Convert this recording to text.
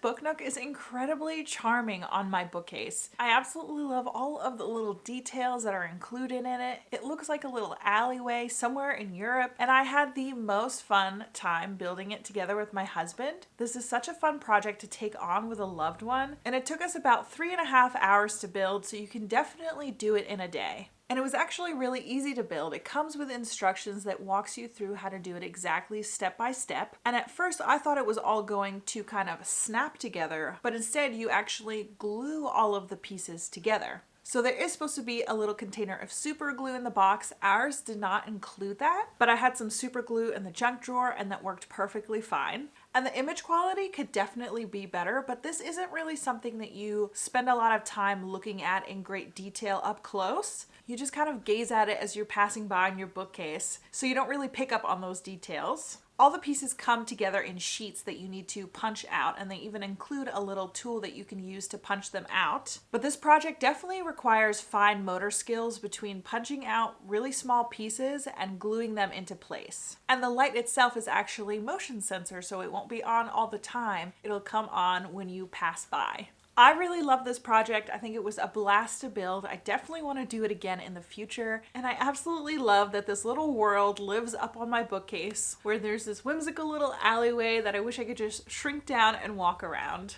Book Nook is incredibly charming on my bookcase. I absolutely love all of the little details that are included in it. It looks like a little alleyway somewhere in Europe, and I had the most fun time building it together with my husband. This is such a fun project to take on with a loved one, and it took us about 3.5 hours to build, so you can definitely do it in a day. And it was actually really easy to build. It comes with instructions that walks you through how to do it exactly step by step. And at first I thought it was all going to kind of snap together, but instead you actually glue all of the pieces together. So there is supposed to be a little container of super glue in the box. Ours did not include that, but I had some super glue in the junk drawer and that worked perfectly fine. And the image quality could definitely be better, but this isn't really something that you spend a lot of time looking at in great detail up close. You just kind of gaze at it as you're passing by in your bookcase, so you don't really pick up on those details. All the pieces come together in sheets that you need to punch out, and they even include a little tool that you can use to punch them out. But this project definitely requires fine motor skills between punching out really small pieces and gluing them into place. And the light itself is actually motion sensor, so it won't be on all the time. It'll come on when you pass by. I really love this project. I think it was a blast to build. I definitely want to do it again in the future. And I absolutely love that this little world lives up on my bookcase where there's this whimsical little alleyway that I wish I could just shrink down and walk around.